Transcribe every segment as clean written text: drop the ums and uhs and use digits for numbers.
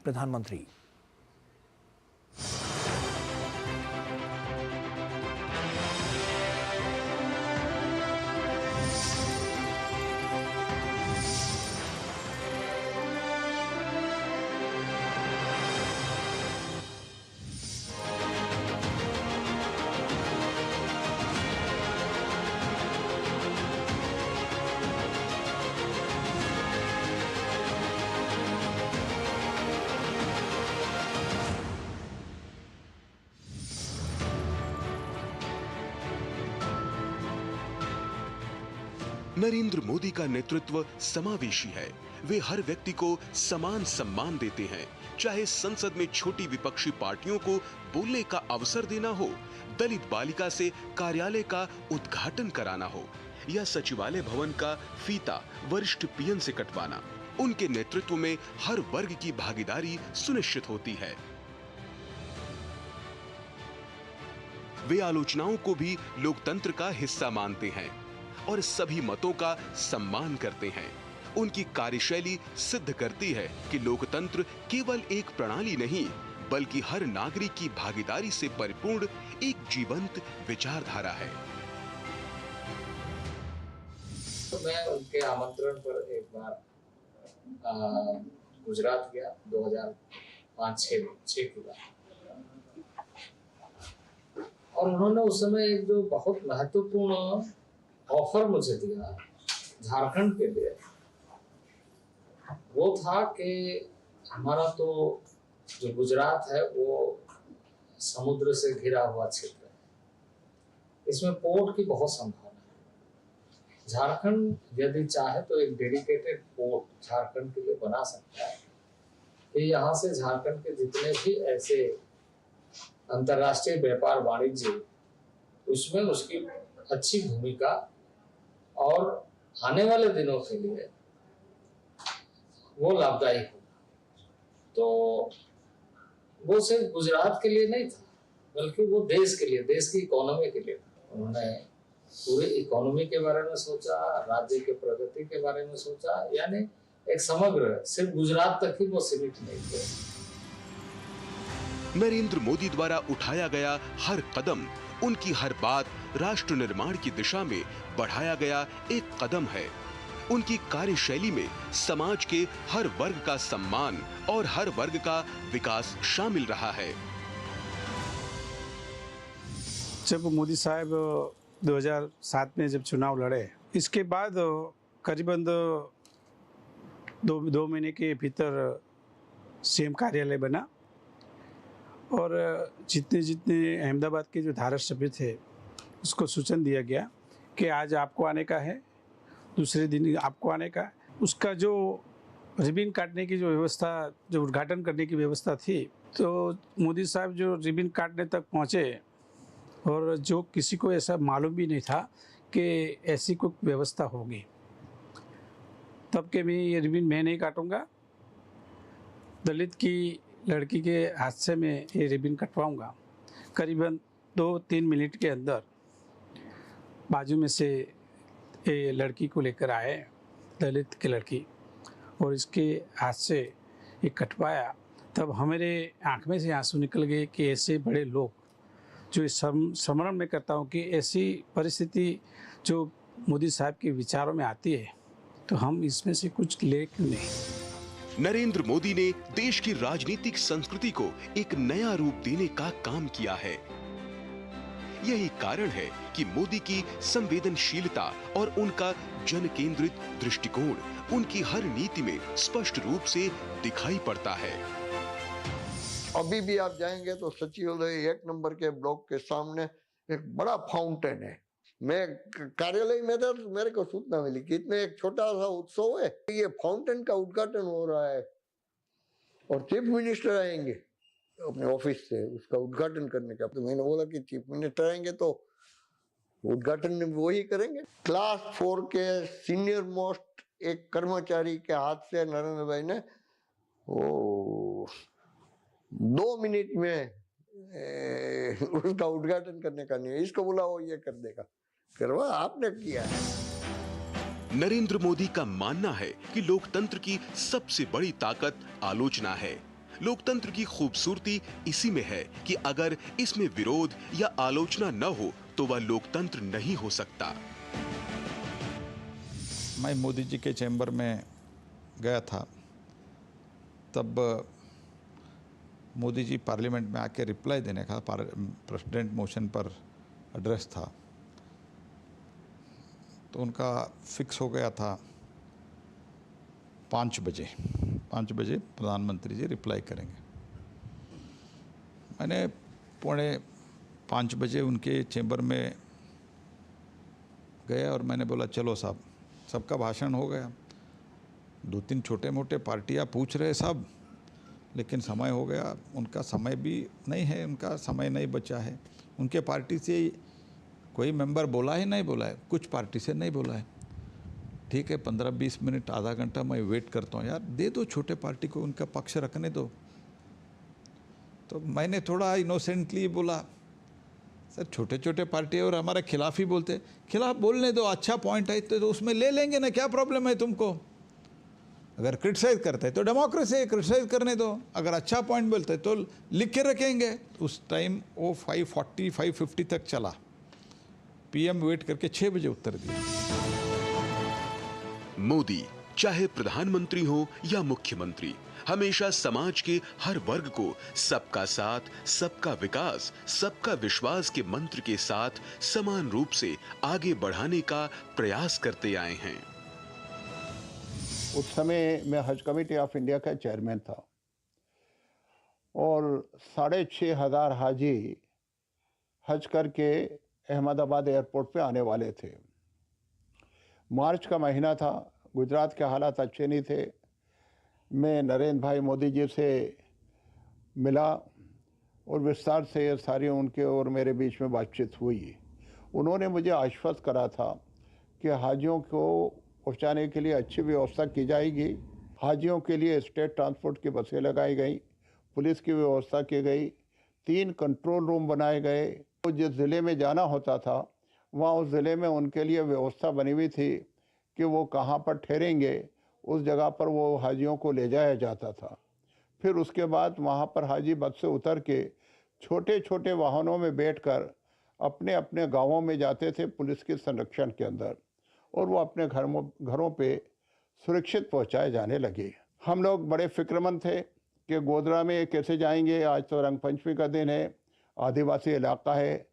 प्रधानमंत्री। नरेंद्र मोदी का नेतृत्व समावेशी है। वे हर व्यक्ति को समान सम्मान देते हैं, चाहे संसद में छोटी विपक्षी पार्टियों को बोलने का अवसर देना हो, दलित बालिका से कार्यालय का उद्घाटन कराना हो या सचिवालय भवन का फीता वरिष्ठ पीएन से कटवाना। उनके नेतृत्व में हर वर्ग की भागीदारी सुनिश्चित होती है। वे आलोचनाओं को भी लोकतंत्र का हिस्सा मानते हैं और सभी मतों का सम्मान करते हैं। उनकी कार्यशैली सिद्ध करती है कि लोकतंत्र केवल एक प्रणाली नहीं, बल्कि हर नागरिक की भागीदारी से परिपूर्ण एक जीवंत विचारधारा है। तो मैं उनके आमंत्रण पर एक बार गुजरात गया 2005-6 की बात, और उन्होंने उस समय एक जो बहुत महत्वपूर्ण ऑफर मुझे दिया झारखंड के लिए, वो था कि हमारा तो जो गुजरात है वो समुद्र से घिरा हुआ क्षेत्र है, इसमें पोर्ट की बहुत संभावना है। झारखंड यदि चाहे तो एक डेडिकेटेड पोर्ट झारखंड के लिए बना सकता है कि यहाँ से झारखंड के जितने भी ऐसे अंतर्राष्ट्रीय व्यापार वाणिज्य, उसमें उसकी अच्छी भूमिका और आने वाले दिनों के लिए वो लाभदायी होगा। तो वो सिर्फ गुजरात के लिए नहीं था, बल्कि वो देश के लिए, देश की इकोनॉमी के लिए। उन्होंने पूरे इकोनॉमी के बारे में सोचा, राज्य के प्रगति के बारे में सोचा, यानी एक समग्र, सिर्फ गुजरात तक ही वो सीमित नहीं थे। नरेंद्र मोदी द्वारा उठाया गया हर कदम, उनकी हर बात राष्ट्र निर्माण की दिशा में बढ़ाया गया एक कदम है। उनकी कार्यशैली में समाज के हर वर्ग का सम्मान और हर वर्ग का विकास शामिल रहा है। जब मोदी साहब 2007 में जब चुनाव लड़े, इसके बाद करीबन दो महीने के भीतर सीएम कार्यालय बना और जितने अहमदाबाद के जो धारासभ्य थे उसको सूचना दिया गया कि आज आपको आने का है, दूसरे दिन आपको आने का है। उसका जो रिबन काटने की जो व्यवस्था, जो उद्घाटन करने की व्यवस्था थी, तो मोदी साहब जो रिबन काटने तक पहुँचे और जो किसी को ऐसा मालूम भी नहीं था कि ऐसी कोई व्यवस्था होगी। तब के मैं ये रिबन मैं नहीं काटूँगा, दलित की लड़की के हाथ से मैं ये रिबन कटवाऊँगा। करीबन 2-3 मिनट के अंदर बाजू में से ये लड़की को लेकर आए, दलित की लड़की, और इसके हाथ से ये कटवाया। तब हमारे आँख में से आंसू निकल गए कि ऐसे बड़े लोग, जो स्मरण में करता हूँ कि ऐसी परिस्थिति जो मोदी साहब के विचारों में आती है, तो हम इसमें से कुछ ले क्यों नहीं। नरेंद्र मोदी ने देश की राजनीतिक संस्कृति को एक नया रूप देने का काम किया है। यही कारण है कि मोदी की संवेदनशीलता और उनका जन केंद्रित दृष्टिकोण उनकी हर नीति में स्पष्ट रूप से दिखाई पड़ता है। अभी भी आप जाएंगे तो सचिवालय 1 नंबर के ब्लॉक के सामने एक बड़ा फाउंटेन है। मैं कार्यालय में था तो मेरे को सूचना मिली कि इतने एक छोटा सा उत्सव है, ये फाउंटेन का उद्घाटन हो रहा है और चीफ मिनिस्टर आएंगे अपने ऑफिस से उसका उद्घाटन करने का। तो मैंने बोला कि चीफ मिनिस्टर आएंगे तो उद्घाटन वो ही करेंगे। क्लास 4 के सीनियर मोस्ट एक कर्मचारी के हाथ से नरेंद्र भाई ने वो 2 मिनट में उसका उद्घाटन करने का नहीं, इसको बोला वो ये कर देगा, करवा आपने किया है। नरेंद्र मोदी का मानना है कि लोकतंत्र की सबसे बड़ी ताकत आलोचना है। लोकतंत्र की खूबसूरती इसी में है कि अगर इसमें विरोध या आलोचना न हो तो वह लोकतंत्र नहीं हो सकता। मैं मोदी जी के चैम्बर में गया था, तब मोदी जी पार्लियामेंट में आके रिप्लाई देने का प्रेसिडेंट मोशन पर एड्रेस था, तो उनका फिक्स हो गया था 5 बजे प्रधानमंत्री जी रिप्लाई करेंगे। मैंने 4:45 बजे उनके चैम्बर में गया और मैंने बोला चलो साहब, सबका भाषण हो गया, 2-3 छोटे मोटे पार्टियां पूछ रहे सब, लेकिन समय हो गया, उनका समय भी नहीं है, उनका समय नहीं बचा है। उनके पार्टी से कोई मेंबर बोला ही नहीं बोला है, कुछ पार्टी से नहीं बोला है। ठीक है, 15-20 मिनट आधा घंटा मैं वेट करता हूँ, यार दे दो छोटे पार्टी को, उनका पक्ष रखने दो। तो मैंने थोड़ा इनोसेंटली बोला, सर छोटे छोटे पार्टी और हमारे खिलाफ ही बोलते, खिलाफ बोलने दो, अच्छा पॉइंट है तो उसमें ले लेंगे ना, क्या प्रॉब्लम है तुमको? अगर क्रिटिसाइज करते हैं तो डेमोक्रेसी है, क्रिटिसाइज करने दो, अगर अच्छा पॉइंट बोलते हैं तो लिख के रखेंगे। उस टाइम वो 5:40 5:50 तक चला। पीएम वेट करके 6 बजे उत्तर दिया। मोदी चाहे प्रधानमंत्री हो या मुख्यमंत्री, हमेशा समाज के हर वर्ग को सबका साथ, सबका विकास, सबका विश्वास के मंत्र के साथ समान रूप से आगे बढ़ाने का प्रयास करते आए हैं। उस समय मैं हज कमेटी ऑफ इंडिया का चेयरमैन था और 6,500 हाजी हज करके अहमदाबाद एयरपोर्ट पे आने वाले थे। मार्च का महीना था, गुजरात के हालात अच्छे नहीं थे। मैं नरेंद्र भाई मोदी जी से मिला और विस्तार से सारी उनके और मेरे बीच में बातचीत हुई। उन्होंने मुझे आश्वस्त करा था कि हाजियों को पहुंचाने के लिए अच्छी व्यवस्था की जाएगी। हाजियों के लिए स्टेट ट्रांसपोर्ट की बसें लगाई गई, पुलिस की व्यवस्था की गई, 3 कंट्रोल रूम बनाए गए। तो जिस ज़िले में जाना होता था वहाँ उस ज़िले में उनके लिए व्यवस्था बनी हुई थी कि वो कहाँ पर ठहरेंगे, उस जगह पर वो हाजियों को ले जाया जाता था। फिर उसके बाद वहाँ पर हाजी बस से उतर के छोटे छोटे वाहनों में बैठकर अपने अपने गांवों में जाते थे पुलिस के संरक्षण के अंदर, और वो अपने घरों पे सुरक्षित पहुंचाए जाने लगे। हम लोग बड़े फिक्रमंद थे कि गोधरा में कैसे जाएंगे, आज तो रंग पंचमी का दिन है, आदिवासी इलाका है,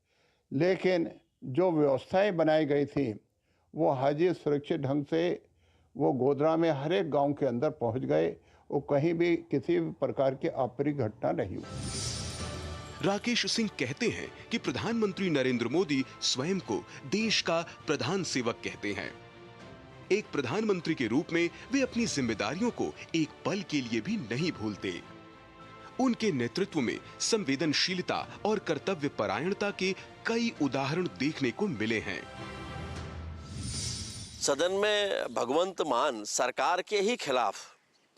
लेकिन जो व्यवस्थाएं बनाई गई थी वो हाजी सुरक्षित ढंग से वो गोधरा में हर एक गांव के अंदर पहुंच गए और कहीं भी किसी भी प्रकार की अप्रिय घटना नहीं हुई। राकेश सिंह कहते हैं कि प्रधानमंत्री नरेंद्र मोदी स्वयं को देश का प्रधान सेवक कहते हैं। एक प्रधानमंत्री के रूप में वे अपनी जिम्मेदारियों को एक पल के लिए भी नहीं भूलते। उनके नेतृत्व में संवेदनशीलता और कर्तव्य परायणता के कई उदाहरण देखने को मिले हैं। सदन में भगवंत मान सरकार के ही खिलाफ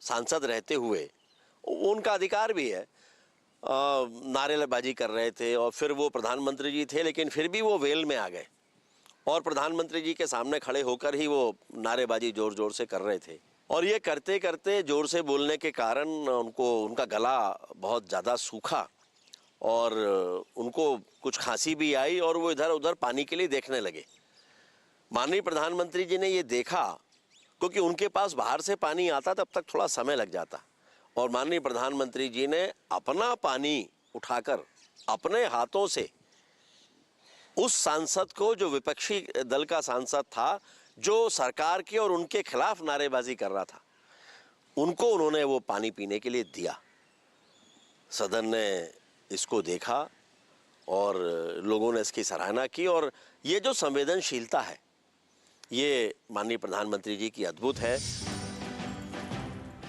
सांसद रहते हुए, उनका अधिकार भी है, नारेबाजी कर रहे थे और फिर वो प्रधानमंत्री जी थे, लेकिन फिर भी वो वेल में आ गए और प्रधानमंत्री जी के सामने खड़े होकर ही वो नारेबाजी जोर जोर से कर रहे थे। और ये करते करते जोर से बोलने के कारण उनका गला बहुत ज़्यादा सूखा और उनको कुछ खांसी भी आई और वो इधर उधर पानी के लिए देखने लगे। माननीय प्रधानमंत्री जी ने ये देखा, क्योंकि उनके पास बाहर से पानी आता तब तक थोड़ा समय लग जाता, और माननीय प्रधानमंत्री जी ने अपना पानी उठाकर अपने हाथों से उस सांसद को, जो विपक्षी दल का सांसद था, जो सरकार के और उनके खिलाफ नारेबाजी कर रहा था, उनको उन्होंने वो पानी पीने के लिए दिया। सदन ने इसको देखा और लोगों ने इसकी सराहना की, और ये जो संवेदनशीलता है ये माननीय प्रधानमंत्री जी की अद्भुत है।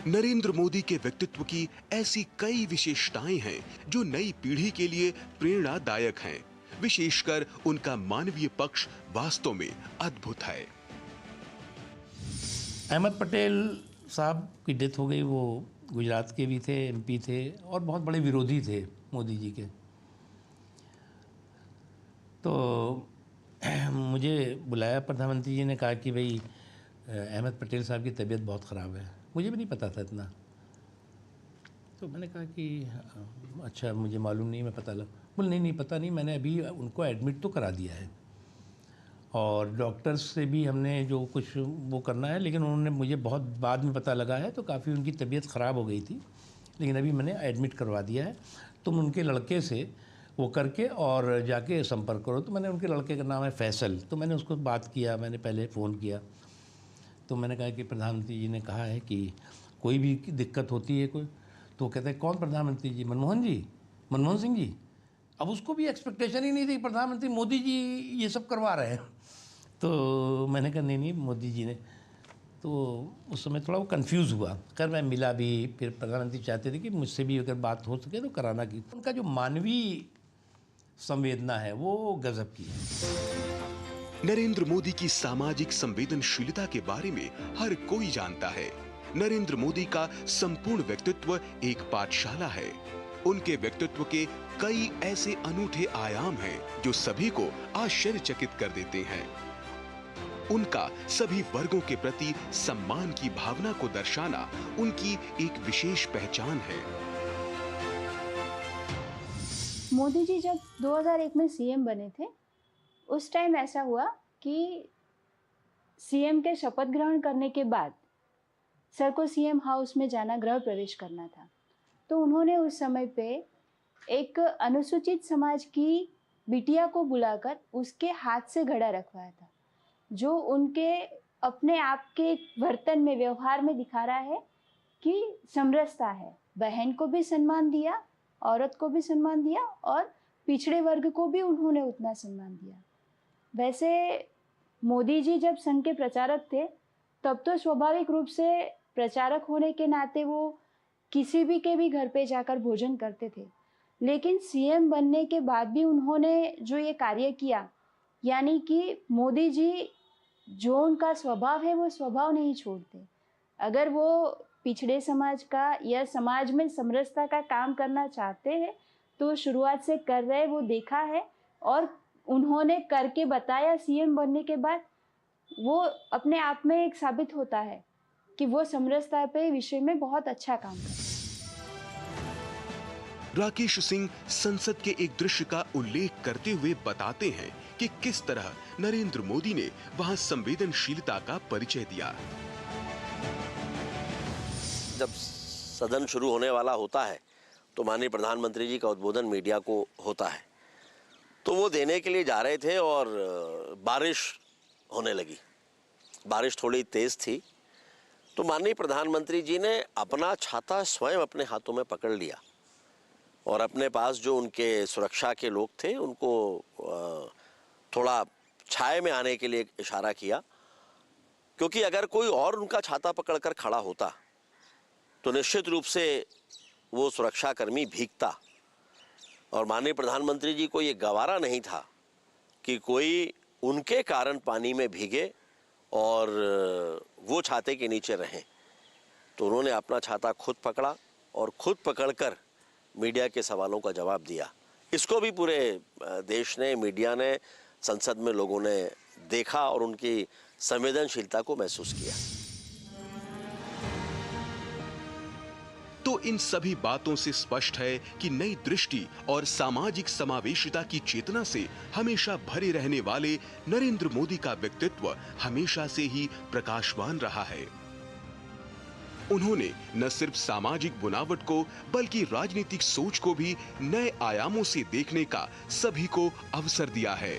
नरेंद्र मोदी के व्यक्तित्व की ऐसी कई विशेषताएं हैं जो नई पीढ़ी के लिए प्रेरणादायक हैं। विशेषकर उनका मानवीय पक्ष वास्तव में अद्भुत है। अहमद पटेल साहब की डेथ हो गई। वो गुजरात के भी थे, एमपी थे और बहुत बड़े विरोधी थे मोदी जी के। तो मुझे बुलाया प्रधानमंत्री जी ने, कहा कि भाई अहमद पटेल साहब की तबीयत बहुत ख़राब है। मुझे भी नहीं पता था इतना। तो मैंने कहा कि अच्छा मुझे मालूम नहीं, मैं पता लग बोले नहीं पता नहीं, मैंने अभी उनको एडमिट तो करा दिया है और डॉक्टर्स से भी हमने जो कुछ वो करना है, लेकिन उन्होंने मुझे बहुत बाद में पता लगा है तो काफ़ी उनकी तबीयत ख़राब हो गई थी, लेकिन अभी मैंने एडमिट करवा दिया है, तुम उनके लड़के से वो करके और जाके संपर्क करो। तो मैंने उनके लड़के का नाम है फैसल, तो मैंने उसको बात किया, मैंने पहले फ़ोन किया तो मैंने कहा कि प्रधानमंत्री जी ने कहा है कि कोई भी दिक्कत होती है कोई, तो कहते हैं कौन प्रधानमंत्री जी? मनमोहन सिंह जी। अब उसको भी एक्सपेक्टेशन ही नहीं थी प्रधानमंत्री मोदी जी ये सब करवा रहे हैं। तो मैंने कहा नहीं मोदी जी ने, तो उस समय थोड़ा वो कंफ्यूज हुआ। खैर मैं मिला भी, फिर प्रधानमंत्री चाहते थे कि मुझसे भी अगर बात हो सके तो कराना की। उनका जो मानवीय संवेदना है वो गजब की है। नरेंद्र मोदी की सामाजिक संवेदनशीलता के बारे में हर कोई जानता है। नरेंद्र मोदी का संपूर्ण व्यक्तित्व एक पाठशाला है। उनके व्यक्तित्व के कई ऐसे अनूठे आयाम हैं जो सभी को आश्चर्यचकित कर देते हैं। उनका सभी वर्गों के प्रति सम्मान की भावना को दर्शाना उनकी एक विशेष पहचान है। मोदी जी जब 2001 में सीएम बने थे, उस टाइम ऐसा हुआ कि सीएम के शपथ ग्रहण करने के बाद सर को सीएम हाउस में जाना, गृह प्रवेश करना था। तो उन्होंने उस समय पे एक अनुसूचित समाज की बिटिया को बुलाकर उसके हाथ से घड़ा रखवाया था, जो उनके अपने आप के बर्तन में, व्यवहार में दिखा रहा है कि समरसता है। बहन को भी सम्मान दिया, औरत को भी सम्मान दिया और पिछड़े वर्ग को भी उन्होंने उतना सम्मान दिया। वैसे मोदी जी जब संघ के प्रचारक थे तब तो स्वाभाविक रूप से प्रचारक होने के नाते वो किसी भी के भी घर पे जाकर भोजन करते थे, लेकिन सीएम बनने के बाद भी उन्होंने जो ये कार्य किया, यानी कि मोदी जी जो उनका स्वभाव है वो स्वभाव नहीं छोड़ते। अगर वो पिछड़े समाज का या समाज में समरसता का काम करना चाहते हैं तो शुरुआत से कर रहे, वो देखा है और उन्होंने करके बताया। सीएम बनने के बाद वो अपने आप में एक साबित होता है कि वो समरसता पे विषय में बहुत अच्छा काम कर। राकेश सिंह संसद के एक दृश्य का उल्लेख करते हुए बताते हैं कि किस तरह नरेंद्र मोदी ने वहां संवेदनशीलता का परिचय दिया। जब सदन शुरू होने वाला होता है तो माननीय प्रधानमंत्री जी का उद्बोधन मीडिया को होता है, तो वो देने के लिए जा रहे थे और बारिश होने लगी। बारिश थोड़ी तेज थी तो माननीय प्रधानमंत्री जी ने अपना छाता स्वयं अपने हाथों में पकड़ लिया और अपने पास जो उनके सुरक्षा के लोग थे उनको थोड़ा छाए में आने के लिए इशारा किया, क्योंकि अगर कोई और उनका छाता पकड़कर खड़ा होता तो निश्चित रूप से वो सुरक्षाकर्मी भीगता और माननीय प्रधानमंत्री जी को ये गवारा नहीं था कि कोई उनके कारण पानी में भीगे और वो छाते के नीचे रहें। तो उन्होंने अपना छाता खुद पकड़ा और खुद पकड़कर मीडिया के सवालों का जवाब दिया। इसको भी पूरे देश ने, मीडिया ने, संसद में लोगों ने देखा और उनकी संवेदनशीलता को महसूस किया। तो इन सभी बातों से स्पष्ट है कि नई दृष्टि और सामाजिक समावेशिता की चेतना से हमेशा भरे रहने वाले नरेंद्र मोदी का व्यक्तित्व हमेशा से ही प्रकाशवान रहा है। उन्होंने न सिर्फ सामाजिक बुनावट को बल्कि राजनीतिक सोच को भी नए आयामों से देखने का सभी को अवसर दिया है।